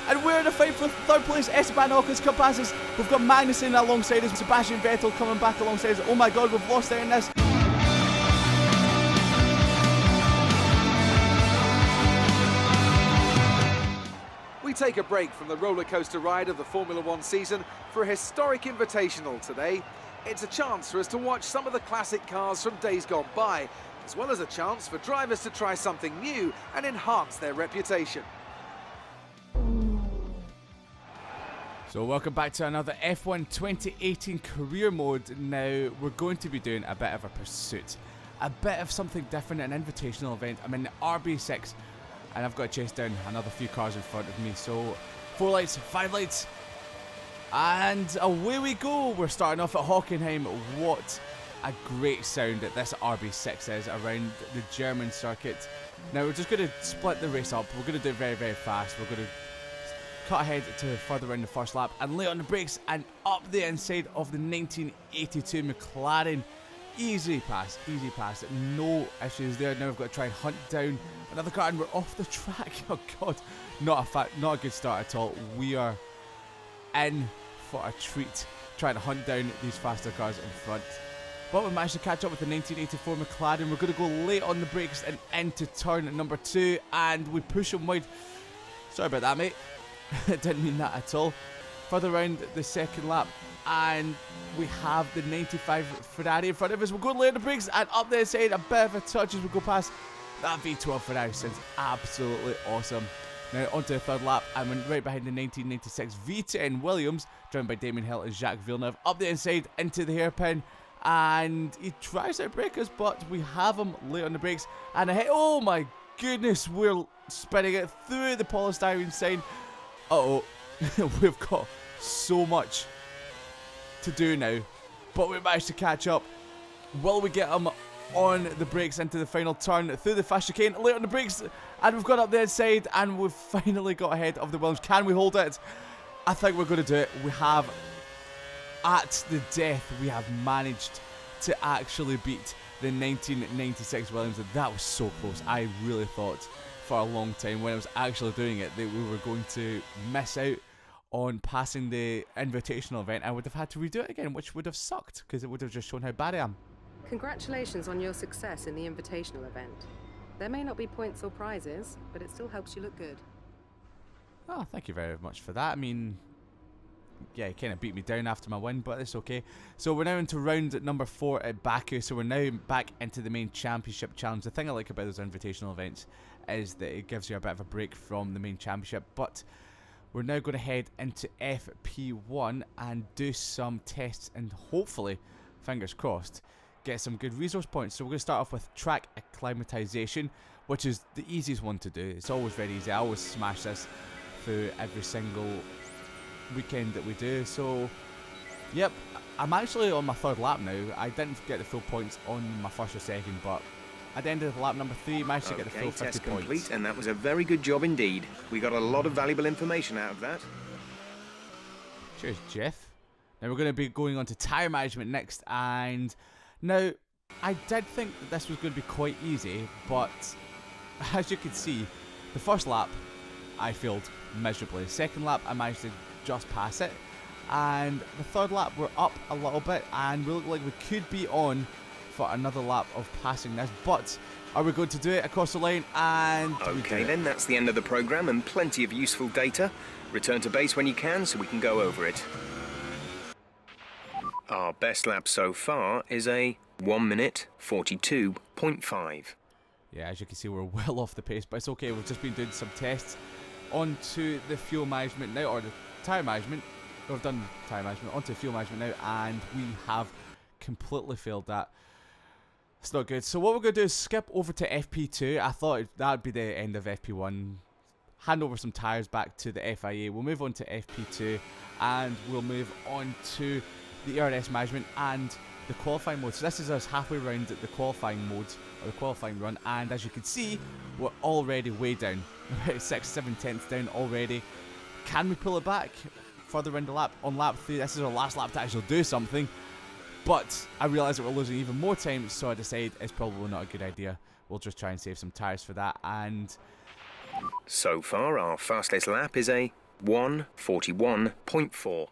And we're in a fight for third place. Esteban Ocas come past us. We've got Magnussen alongside us. Sebastian Vettel coming back alongside us. Oh my god, we've lost out in this. We take a break from the roller coaster ride of the Formula One season for a historic invitational today. It's a chance for us to watch some of the classic cars from days gone by, as well as a chance for drivers to try something new and enhance their reputation. So welcome back to another F1 2018 career mode. Now we're going to be doing a bit of a pursuit, a bit of something different, an invitational event. I'm in the RB6 and I've got to chase down another few cars in front of me. So 4 lights, 5 lights, and away we go. We're starting off at Hockenheim. What a great sound that this RB6 is around the German circuit. Now we're just going to split the race up. We're going to do it very, very fast. We're going to cut ahead to further around the first lap and lay on the brakes and up the inside of the 1982 McLaren. Easy pass, no issues there. Now we've got to try and hunt down another car and we're off the track. Oh god, not a good start at all. We are in for a treat trying to hunt down these faster cars in front. But we managed to catch up with the 1984 McLaren. We're going to go late on the brakes and into turn number 2 and we push him wide. Sorry about that, mate. Didn't mean that at all. Further around the second lap and we have the 95 Ferrari in front of us. We'll go late on the brakes and up the inside, a bit of a touch as we go past that V12 Ferrari. Sounds absolutely awesome. Now onto the third lap and went right behind the 1996 V10 Williams, driven by Damien Hill and Jacques Villeneuve. Up the inside into the hairpin and he tries to brake us, but we have him late on the brakes and ahead. Oh my goodness, we're spinning it through the polystyrene sign. Uh-oh, we've got so much to do now, but we managed to catch up. Will we get him on the brakes into the final turn through the fast chicane, late on the brakes, and we've got up the inside and we've finally got ahead of the Williams. Can we hold it? I think we're going to do it. We have, at the death, we have managed to actually beat the 1996 Williams, and that was so close. I really thought for a long time when I was actually doing it that we were going to miss out on passing the invitational event. I would have had to redo it again, which would have sucked because it would have just shown how bad I am. Congratulations on your success in the invitational event. There may not be points or prizes, but it still helps you look good. Oh, thank you very much for that. I mean, yeah, he kind of beat me down after my win, but it's okay. So we're now into round number 4 at Baku, so we're now back into the main championship challenge. The thing I like about those invitational events is that it gives you a bit of a break from the main championship, but we're now going to head into FP1 and do some tests and hopefully, fingers crossed, get some good resource points. So we're going to start off with track acclimatization, which is the easiest one to do. It's always very easy. I always smash this through every single weekend that we do. So yep, I'm actually on my 3rd lap now. I didn't get the full points on my 1st or 2nd, but at the end of lap number 3, managed to get the full 50 test points. Complete, and that was a very good job indeed. We got a lot of valuable information out of that. Cheers, Jeff. Now we're going to be going on to tyre management next, and now I did think that this was going to be quite easy, but as you can see, the 1st lap I failed miserably. 2nd lap I managed to just pass it, and the 3rd lap we're up a little bit and we look like we could be on for another lap of passing this, but are we going to do it across the line? And okay then, that's the end of the program and plenty of useful data. Return to base when you can so we can go over it. Our best lap so far is a 1 minute 42.5. Yeah, as you can see, we're well off the pace, but it's okay. We've just been doing some tests onto the fuel management now, or the tyre management. We've done tyre management onto fuel management now, and we have completely failed that. It's not good. So what we're going to do is skip over to FP2. I thought that would be the end of FP1. Hand over some tyres back to the FIA. We'll move on to FP2 and we'll move on to the ERS management and the qualifying mode. So this is us halfway around the qualifying mode, or the qualifying run, and as you can see, we're already way down. About 6-7 tenths down already. Can we pull it back further around the lap? On lap 3, this is our last lap to actually do something. But I realise that we're losing even more time, so I decided it's probably not a good idea. We'll just try and save some tyres for that. And so far, our fastest lap is a 1:41.4.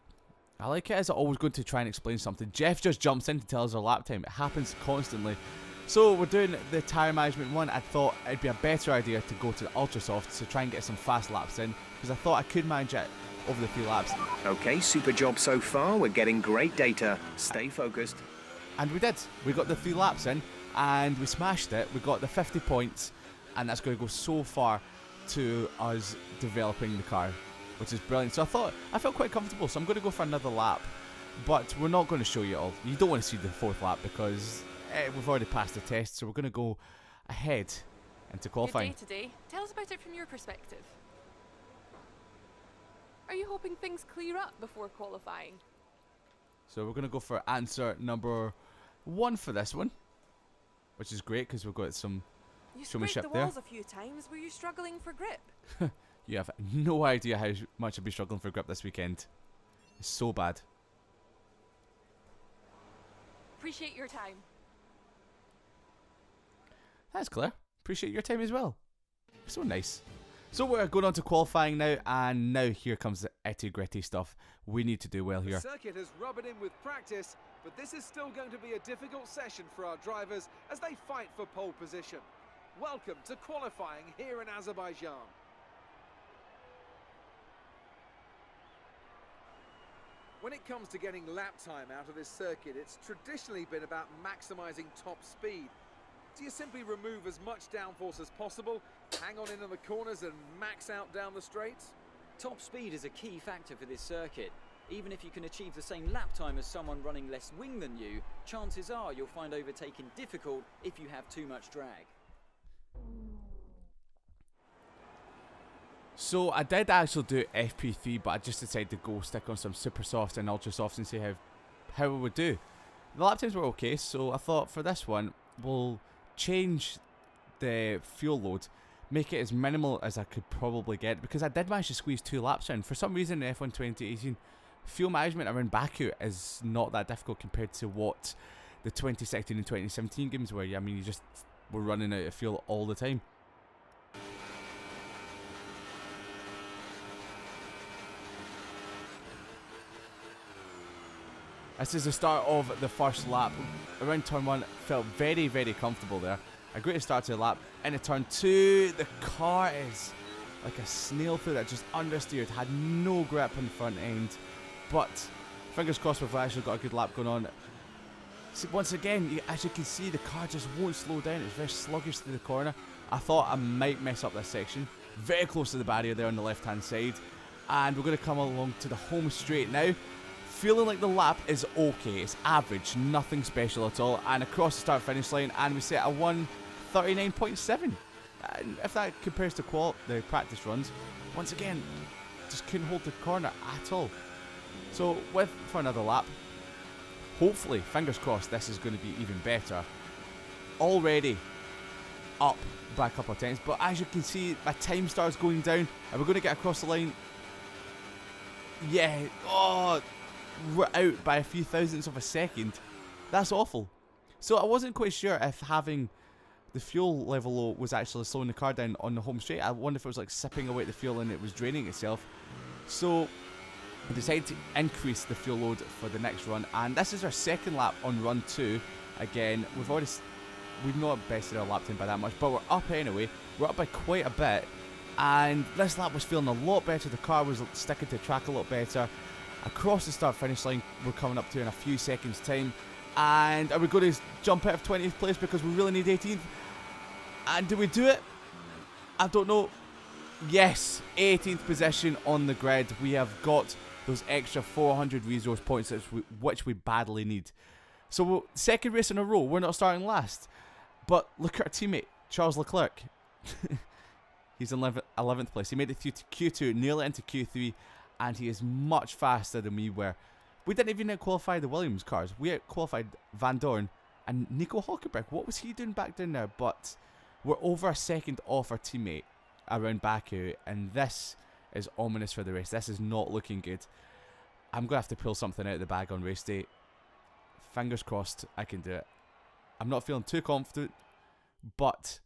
I like it as I always going to try and explain something. Jeff just jumps in to tell us our lap time. It happens constantly. So we're doing the tyre management one. I thought it'd be a better idea to go to the ultra softs to try and get some fast laps in, because I thought I could manage it over the 3 laps. Okay, super job so far. We're getting great data. Stay focused. And we did. We got the 3 laps in and we smashed it. We got the 50 points, and that's going to go so far to us developing the car, which is brilliant. So I felt quite comfortable, so I'm going to go for another lap, but we're not going to show you all. You don't want to see the 4th lap because we've already passed the test, so we're going to go ahead into qualifying. Your day today. Tell us about it from your perspective. Are you hoping things clear up before qualifying? So we're going to go for answer number 1 for this one, which is great because we've got some You showmanship scraped the there. walls a few times. Were you struggling for grip? You have no idea how much I've been struggling for grip this weekend. It's so bad. Appreciate your time. Thanks, Claire. Appreciate your time as well. So nice. So we're going on to qualifying now, and now here comes the itty-gritty stuff we need to do well here. The circuit has rubbed in with practice, but this is still going to be a difficult session for our drivers as they fight for pole position. Welcome to qualifying here in Azerbaijan. When it comes to getting lap time out of this circuit, it's traditionally been about maximising top speed. So you simply remove as much downforce as possible, hang on in the corners and max out down the straights? Top speed is a key factor for this circuit. Even if you can achieve the same lap time as someone running less wing than you, chances are you'll find overtaking difficult if you have too much drag. So I did actually do FP3, but I just decided to go stick on some super softs and ultra softs and see how it would do. The lap times were okay, so I thought for this one we'll change the fuel load, make it as minimal as I could probably get, because I did manage to squeeze 2 laps in. For some reason in F1 2018, fuel management around Baku is not that difficult compared to what the 2016 and 2017 games were. I mean, you just were running out of fuel all the time. This is the start of the first lap. Around turn 1, felt very, very comfortable there. A great start to the lap. Into turn 2, the car is like a snail through that, just understeered, had no grip on the front end. But fingers crossed we've actually got a good lap going on. So once again, as you can see, the car just won't slow down. It's very sluggish through the corner. I thought I might mess up this section. Very close to the barrier there on the left-hand side. And we're going to come along to the home straight now. Feeling like the lap is okay, it's average, nothing special at all, and across the start finish line, and we set a 1:39.7. If that compares to the practice runs, once again, just couldn't hold the corner at all. So for another lap, hopefully, fingers crossed, this is going to be even better. Already up by a couple of times, but as you can see, my time starts going down, and we're going to get across the line. Yeah, we're out by a few thousandths of a second. That's awful. So I wasn't quite sure if having the fuel level low was actually slowing the car down on the home straight. I wonder if it was like sipping away the fuel and it was draining itself. So I decided to increase the fuel load for the next run, and this is our second lap on run 2. Again, we've not bested our lap time by that much, but we're up anyway. We're up by quite a bit, and this lap was feeling a lot better. The car was sticking to track a lot better. Across the start finish line, we're coming up to in a few seconds time, and are we going to jump out of 20th place because we really need 18th? And do we do it? I don't know. Yes, 18th position on the grid. We have got those extra 400 resource points which we badly need. So second race in a row, we're not starting last. But look at our teammate, Charles Leclerc. He's in 11th place. He made it through to Q2, nearly into Q3, and he is much faster than we were. We didn't even qualify the Williams cars. We qualified Van Dorn and Nico Hulkenberg. What was he doing back down there? But we're over a second off our teammate around Baku, and this is ominous for the race. This is not looking good. I'm going to have to pull something out of the bag on race day. Fingers crossed I can do it. I'm not feeling too confident, but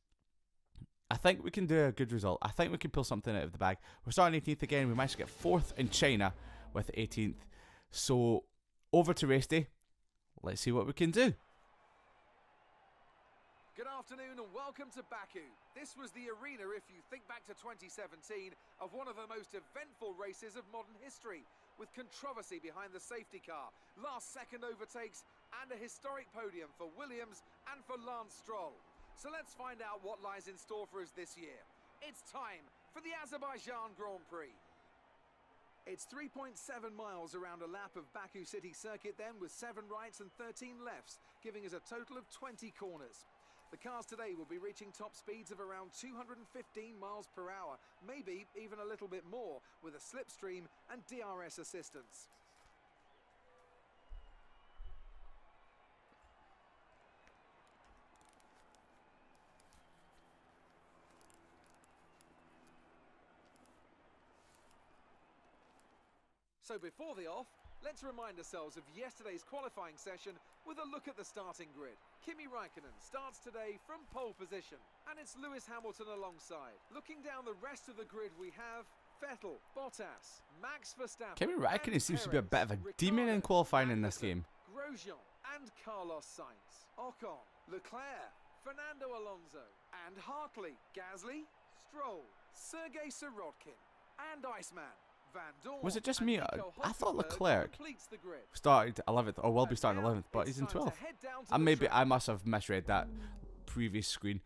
I think we can do a good result. I think we can pull something out of the bag. We're starting 18th again. We managed to get 4th in China with 18th. So, over to race day. Let's see what we can do. Good afternoon and welcome to Baku. This was the arena, if you think back to 2017, of one of the most eventful races of modern history, with controversy behind the safety car, last-second overtakes, and a historic podium for Williams and for Lance Stroll. So let's find out what lies in store for us this year. It's time for the Azerbaijan Grand Prix. It's 3.7 miles around a lap of Baku City Circuit then, with 7 rights and 13 lefts, giving us a total of 20 corners. The cars today will be reaching top speeds of around 215 miles per hour, maybe even a little bit more, with a slipstream and DRS assistance. So before the off, let's remind ourselves of yesterday's qualifying session with a look at the starting grid. Kimi Raikkonen starts today from pole position, and it's Lewis Hamilton alongside. Looking down the rest of the grid, we have Vettel, Bottas, Max Verstappen. Kimi Raikkonen seems to be a bit of a demon in qualifying in this game. Grosjean and Carlos Sainz, Ocon, Leclerc, Fernando Alonso, and Hartley, Gasly, Stroll, Sergei Sirotkin, and Iceman. Was it just me? I thought Leclerc started 11th, or will be starting 11th, but he's in 12th. And maybe I must have misread that previous screen.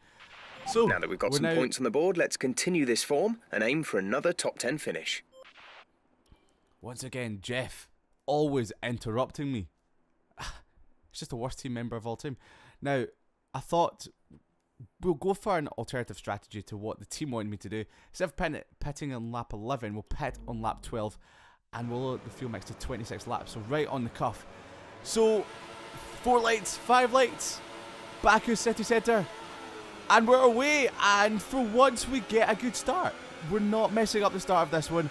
So now that we've got some points on the board, let's continue this form and aim for another top 10 finish. Once again, Jeff, always interrupting me. He's just the worst team member of all time. Now, I thought we'll go for an alternative strategy to what the team wanted me to do. Instead of pitting on lap 11, we'll pit on lap 12 and we'll load the fuel mix to 26 laps, so right on the cuff. So, 4 lights, 5 lights, Baku City Centre, and we're away, and for once we get a good start. We're not messing up the start of this one,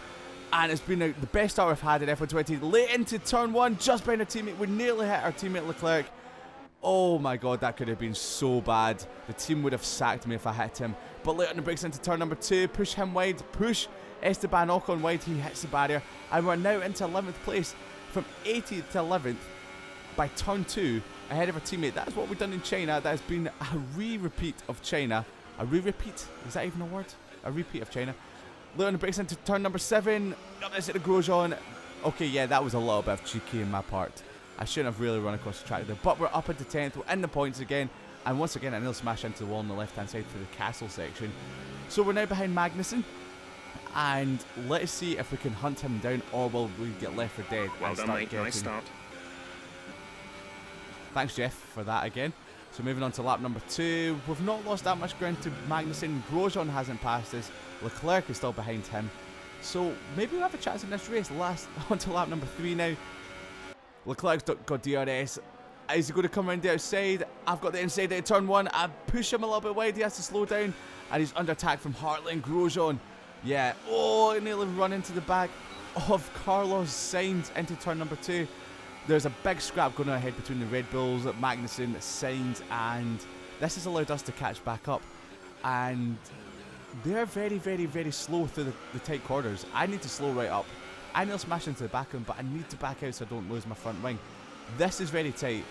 and it's been the best start we've had in F120. Late into turn 1, just behind our teammate, we nearly hit our teammate Leclerc. Oh my god, that could have been so bad. The team would have sacked me if I hit him. But late on the brakes into turn number 2, push him wide, push Esteban Ocon wide, he hits the barrier, and we're now into 11th place from 18th to 11th by turn 2, ahead of our teammate. That is what we've done in China. That has been a re-repeat of China. A re-repeat? Is that even a word? A repeat of China. Late on the brakes into turn number 7, up this at the Grosjean. Okay, yeah, that was a little bit of cheeky in my part. I shouldn't have really run across the track there, but we're up into 10th, we're in the points again, and once again I nearly smashed into the wall on the left hand side for the castle section. So we're now behind Magnussen, and let's see if we can hunt him down, or will we get left for dead. Well done, mate, nice start. Thanks, Jeff, for that again. So moving on to lap number 2, we've not lost that much ground to Magnussen. Grosjean hasn't passed us, Leclerc is still behind him, so maybe we'll have a chance in this race. Last on to lap number 3 now. Leclerc's got DRS. Is he going to come around the outside? I've got the inside out of turn 1. I push him a little bit wide. He has to slow down. And he's under attack from Hartley and Grosjean. Yeah. Oh, I nearly run into the back of Carlos Sainz into turn number 2. There's a big scrap going on ahead between the Red Bulls, Magnussen, Sainz, and this has allowed us to catch back up. And they're very, very, very slow through the tight corners. I need to slow right up. I nearly smash into the back of him, but I need to back out so I don't lose my front wing. This is very tight,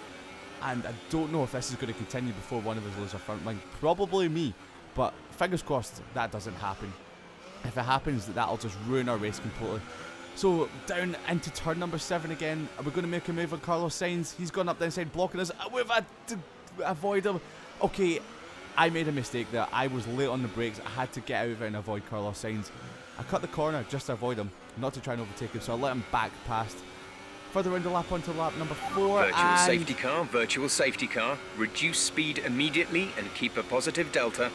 and I don't know if this is going to continue before one of us loses our front wing. Probably me, but fingers crossed that doesn't happen. If it happens, that'll just ruin our race completely. So down into turn number 7 again. Are we going to make a move on Carlos Sainz? He's gone up the inside blocking us. We've had to avoid him. Okay, I made a mistake there. I was late on the brakes. I had to get out of it and avoid Carlos Sainz. I cut the corner just to avoid him, not to try and overtake him, so I let him back past. Further round the lap onto lap number 4. Virtual safety car. Reduce speed immediately and keep a positive delta.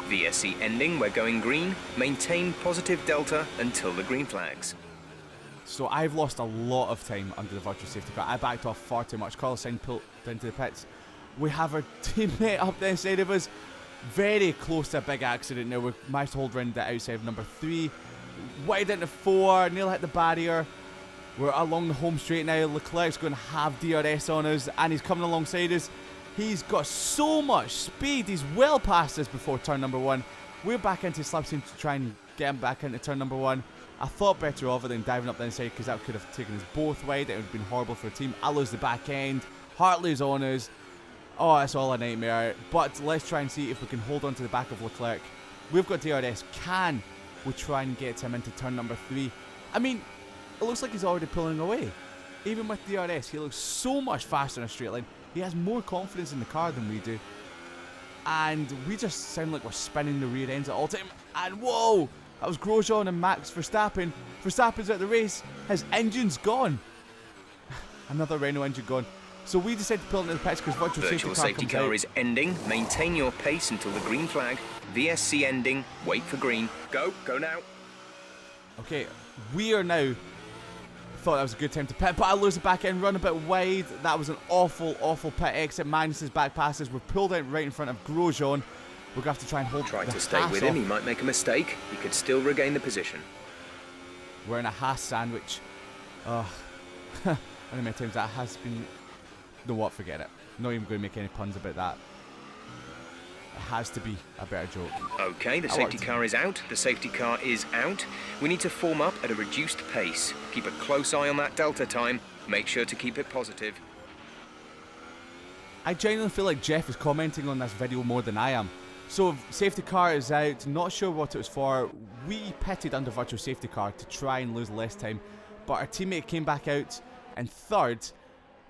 VSC ending, we're going green. Maintain positive delta until the green flags. So I've lost a lot of time under the virtual safety car. I backed off far too much. Carlos Sainz pulled down to the pits. We have our teammate up the inside of us. Very close to a big accident now. We managed to hold round the outside of number 3. Wide into 4. Nearly hit the barrier. We're along the home straight now. Leclerc's going to have DRS on us, and he's coming alongside us. He's got so much speed. He's well past us before turn number 1. We're back into slipstream to try and get him back into turn number 1. I thought better of it than diving up the inside because that could have taken us both wide. It would have been horrible for the team. I lose the back end. Hartley's on us. Oh, it's all a nightmare. But let's try and see if we can hold on to the back of Leclerc. We've got DRS. Can we try and get him into turn number 3? I mean, it looks like he's already pulling away. Even with DRS, he looks so much faster in a straight line. He has more confidence in the car than we do. And we just sound like we're spinning the rear ends at all time. And whoa! That was Grosjean and Max Verstappen. Verstappen's out the race. His engine's gone. Another Renault engine gone. So we decided to pull into the pits because virtual safety car is ending. Maintain your pace until the green flag. VSC ending. Wait for green. Go now. Okay, we are now. Thought that was a good time to pit, but I lose the back end, run a bit wide. That was an awful, awful pit exit. Magnus's back passes. We're pulled out right in front of Grosjean. We're going to have to try and hold Try the to stay with him. He might make a mistake. He could still regain the position. We're in a Haas sandwich. How many times that has been... You know what? Forget it. Not even going to make any puns about that. It has to be a better joke. Okay, the safety car is out. The safety car is out. We need to form up at a reduced pace. Keep a close eye on that delta time. Make sure to keep it positive. I genuinely feel like Jeff is commenting on this video more than I am. So, safety car is out. Not sure what it was for. We pitted under virtual safety car to try and lose less time. But our teammate came back out in third.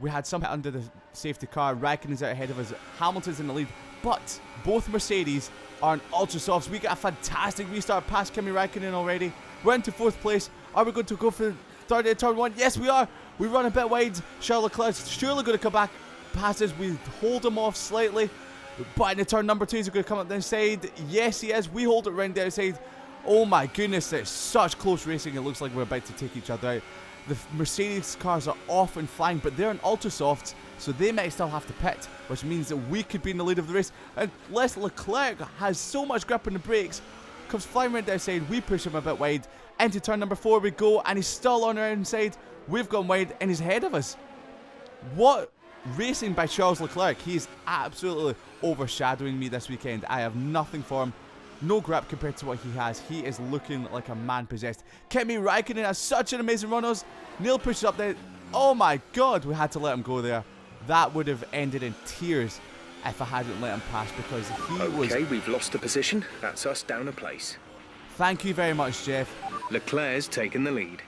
We had some under the safety car. Raikkonen's out ahead of us. Hamilton's in the lead. But both Mercedes are on ultra softs. We got a fantastic restart past Kimi Raikkonen already. We're into 4th place. Are we going to go for third at turn 1? Yes, we are. We run a bit wide. Charles Leclerc's surely going to come back past us. We hold him off slightly. But in the turn number 2, he's going to come up the inside. Yes, he is. We hold it round the outside. Oh my goodness, it's such close racing. It looks like we're about to take each other out. The Mercedes cars are off and flying, but they're in ultra softs, so they might still have to pit, which means that we could be in the lead of the race. Unless Leclerc has so much grip on the brakes, comes flying around the outside, we push him a bit wide. Into turn number 4 we go, and he's still on our inside. We've gone wide, and he's ahead of us. What racing by Charles Leclerc. He's absolutely overshadowing me this weekend. I have nothing for him. No grip compared to what he has. He is looking like a man possessed. Kimi Raikkonen has such an amazing run. Neil pushes up there. Oh my god, we had to let him go there. That would have ended in tears if I hadn't let him pass, because he was... Okay, we've lost a position. That's us down a place. Thank you very much, Jeff. Leclerc's taken the lead.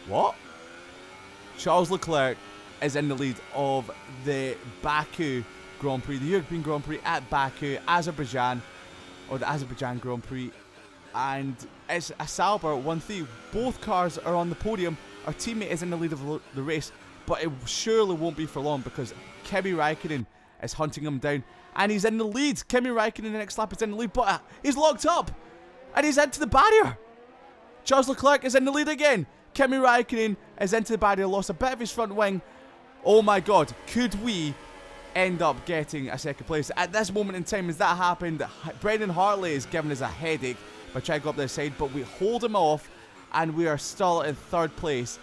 What? Charles Leclerc is in the lead of the Baku Grand Prix, the European Grand Prix at Baku, Azerbaijan, or the Azerbaijan Grand Prix, and it's a Sauber 1-3. Both cars are on the podium. Our teammate is in the lead of the race, but it surely won't be for long because Kimi Raikkonen is hunting him down, and he's in the lead. Kimi Raikkonen the next lap is in the lead, but he's locked up, and he's into the barrier. Charles Leclerc is in the lead again. Kimi Raikkonen is into the barrier, lost a bit of his front wing. Oh my god, could we end up getting a second place? At this moment in time, as that happened, Brendan Hartley is giving us a headache by trying to go up this side, but we hold him off, and we are still in third place.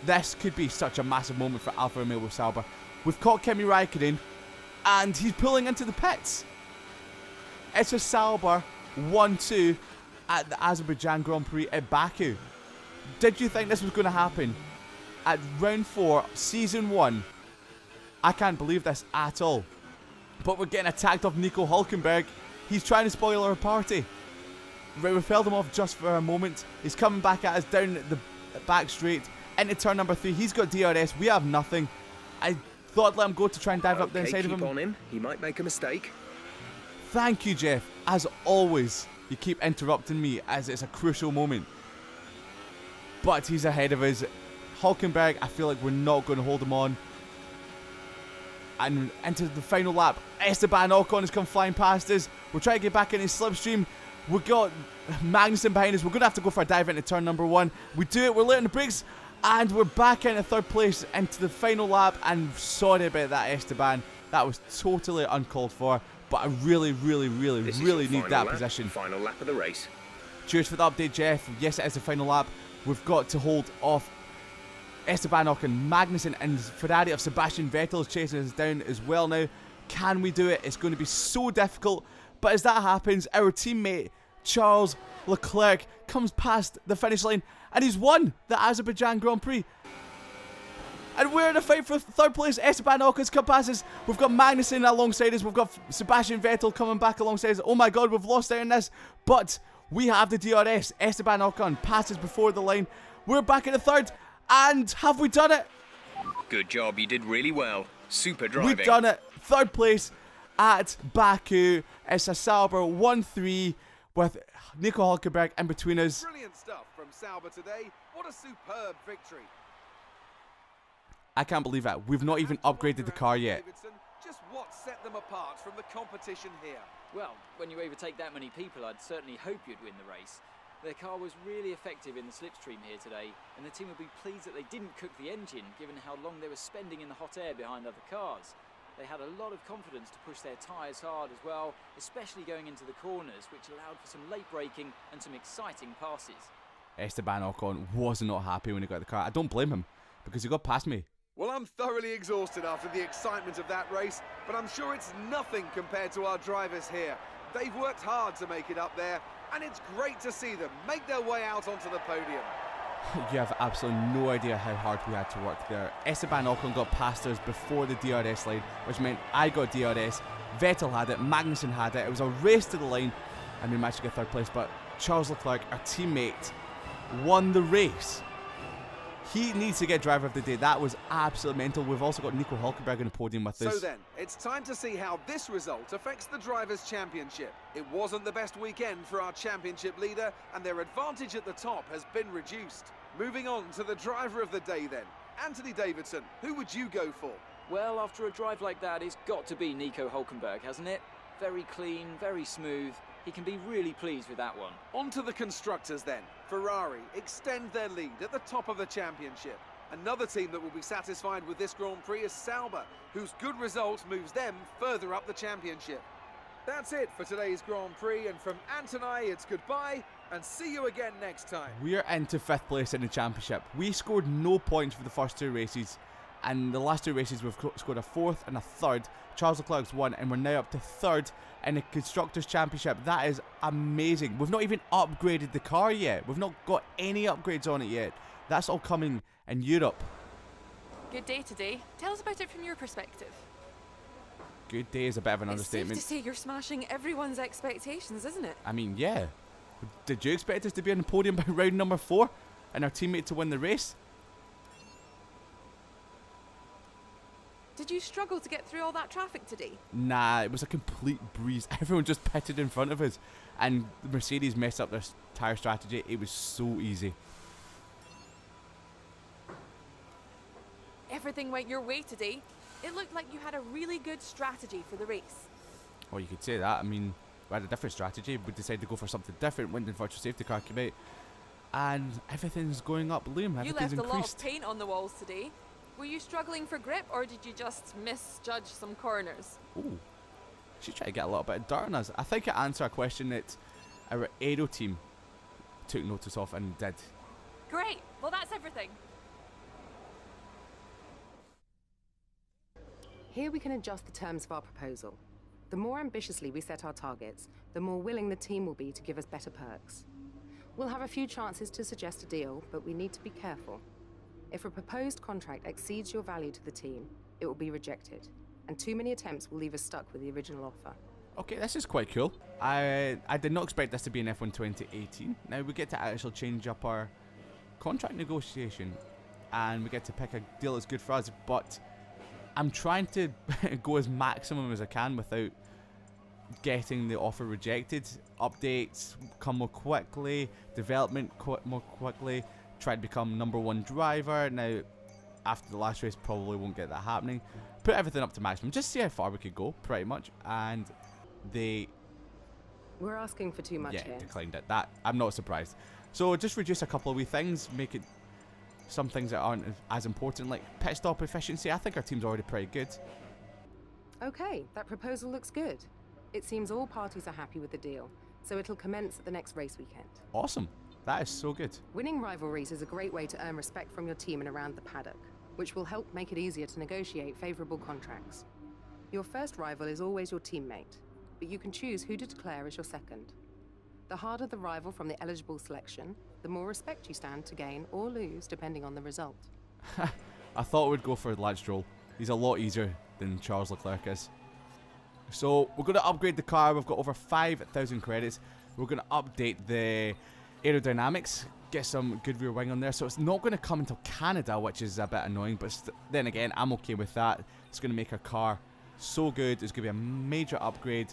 This could be such a massive moment for Alfa Romeo with Sauber. We've caught Kimi Raikkonen, and he's pulling into the pits. It's a Sauber 1-2 at the Azerbaijan Grand Prix at Baku. Did you think this was going to happen at round 4, season 1? I can't believe this at all. But we're getting attacked off Nico Hülkenberg. He's trying to spoil our party. Right, we've held him off just for a moment. He's coming back at us down the back straight into turn number 3. He's got DRS. We have nothing. I thought I'd let him go to try and dive up the inside of him. Keep on him. He might make a mistake. Thank you, Jeff. As always, you keep interrupting me as it's a crucial moment. But he's ahead of us. Hülkenberg, I feel like we're not going to hold him on. And into the final lap, Esteban Ocon has come flying past us. We're trying to get back in his slipstream. We've got Magnussen behind us. We're going to have to go for a dive into turn number 1. We do it. We're late on the brakes. And we're back into third place into the final lap. And sorry about that, Esteban. That was totally uncalled for. But I really need that position. Final lap of the race. Cheers for the update, Jeff. Yes, it is the final lap. We've got to hold off Esteban Ocon, Magnussen and Ferrari of Sebastian Vettel is chasing us down as well now. Can we do it? It's going to be so difficult. But as that happens, our teammate Charles Leclerc comes past the finish line and he's won the Azerbaijan Grand Prix. And we're in a fight for third place. Esteban Ocon's come past us. We've got Magnussen alongside us. We've got Sebastian Vettel coming back alongside us. Oh my god, we've lost out in this. But we have the DRS. Esteban Ocon passes before the line. We're back in the third. And have we done it? Good job, you did really well. Super driving. We've done it. Third place at Baku. It's a Sauber 1-3 with Nico Hülkenberg in between us. Brilliant stuff from Sauber today. What a superb victory. I can't believe it. We've not even upgraded the car yet. Just what set them apart from the competition here? Well, when you overtake that many people, I'd certainly hope you'd win the race. Their car was really effective in the slipstream here today, and the team will be pleased that they didn't cook the engine, given how long they were spending in the hot air behind other cars. They had a lot of confidence to push their tyres hard as well, especially going into the corners, which allowed for some late braking and some exciting passes. Esteban Ocon was not happy when he got the car. I don't blame him, because he got past me. Well, I'm thoroughly exhausted after the excitement of that race, but I'm sure it's nothing compared to our drivers here. They've worked hard to make it up there, and it's great to see them make their way out onto the podium. You have absolutely no idea how hard we had to work there. Esteban Ocon got past us before the DRS line, which meant I got DRS, Vettel had it, Magnussen had it. It was a race to the line, and we managed to get third place, but Charles Leclerc, our teammate, won the race. He needs to get driver of the day. That was absolutely mental. We've also got Nico Hülkenberg on the podium with us. So then, it's time to see how this result affects the Drivers' Championship. It wasn't the best weekend for our championship leader, and their advantage at the top has been reduced. Moving on to the driver of the day then. Anthony Davidson, who would you go for? Well, after a drive like that, it's got to be Nico Hülkenberg, hasn't it? Very clean, very smooth. He can be really pleased with that one. On to the constructors then. Ferrari extend their lead at the top of the championship. Another team that will be satisfied with this Grand Prix is Sauber, whose good result moves them further up the championship. That's it for today's Grand Prix, and from Ant and I, it's goodbye, and see you again next time. We're into 5th place in the championship. We scored no points for the first 2 races, and the last 2 races we've scored a 4th and a 3rd. Charles Leclerc's won, and we're now up to 3rd in the Constructors' Championship. That is amazing. We've not even upgraded the car yet. We've not got any upgrades on it yet. That's all coming in Europe. Good day today. Tell us about it from your perspective. Good day is a bit of an It's safe understatement. to say you're smashing everyone's expectations, isn't it? I mean, yeah. Did you expect us to be on the podium by round number 4 and our teammate to win the race? Did you struggle to get through all that traffic today? Nah, it was a complete breeze. Everyone just pitted in front of us, and Mercedes messed up their tyre strategy. It was so easy. Everything went your way today. It looked like you had a really good strategy for the race. Well, you could say that. I mean, we had a different strategy. We decided to go for something different when the virtual safety car came out, and everything's going up, Liam. You Everything's left a lot of increased. paint on the walls today. Were you struggling for grip, or did you just misjudge some corners? Ooh, she's trying to get a little bit of dirt on us. I think it answered a question that our aero team took notice of and did. Great. Well, that's everything. Here we can adjust the terms of our proposal. The more ambitiously we set our targets, the more willing the team will be to give us better perks. We'll have a few chances to suggest a deal, but we need to be careful. If a proposed contract exceeds your value to the team, it will be rejected, and too many attempts will leave us stuck with the original offer. Okay, this is quite cool. I did not expect this to be an F1 2018. Now we get to actually change up our contract negotiation, and we get to pick a deal that's good for us, but I'm trying to go as maximum as I can without getting the offer rejected. Updates come more quickly, development more quickly, try to become #1 driver. Now, after the last race, probably won't get that happening. Put everything up to maximum, just see how far we could go, pretty much. And they, We're asking for too much here. declined it. That I'm not surprised. So just reduce a couple of wee things, make it some things that aren't as important, like pit stop efficiency. I think our team's already pretty good. Okay, that proposal looks good. It seems all parties are happy with the deal, so it'll commence at the next race weekend. Awesome. That is so good. Winning rivalries is a great way to earn respect from your team and around the paddock, which will help make it easier to negotiate favourable contracts. Your first rival is always your teammate, but you can choose who to declare as your second. The harder the rival from the eligible selection, the more respect you stand to gain or lose depending on the result. I thought we'd go for Lance Stroll. He's a lot easier than Charles Leclerc is. So we're going to upgrade the car. We've got over 5,000 credits. We're going to update the aerodynamics, get some good rear wing on there. So it's not going to come until Canada, which is a bit annoying, but then again, I'm okay with that. It's going to make our car so good. It's going to be a major upgrade.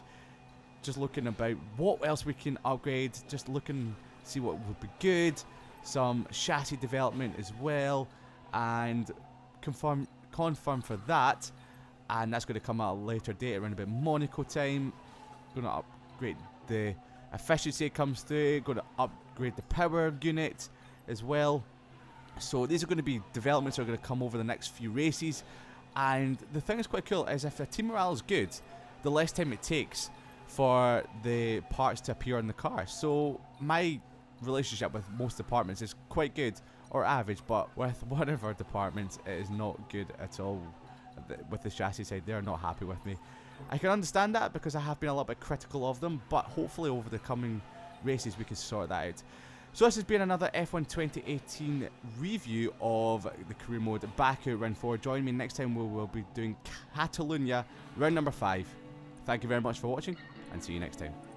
Just looking about what else we can upgrade, just looking, see what would be good. Some chassis development as well, and confirm for that. And that's going to come at a later date, around about Monaco time. Going to upgrade the efficiency it comes through. Going to upgrade the power unit as well. So these are going to be developments that are going to come over the next few races. And the thing that's quite cool is if the team morale is good, the less time it takes for the parts to appear in the car. So my relationship with most departments is quite good or average, but with one of our departments it is not good at all. With the chassis side, they're not happy with me. I can understand that because I have been a little bit critical of them, but hopefully over the coming races we can sort that out. So this has been another F1 2018 review of the career mode Baku round 4. Join me next time, we will be doing Catalonia round number 5. Thank you very much for watching and see you next time.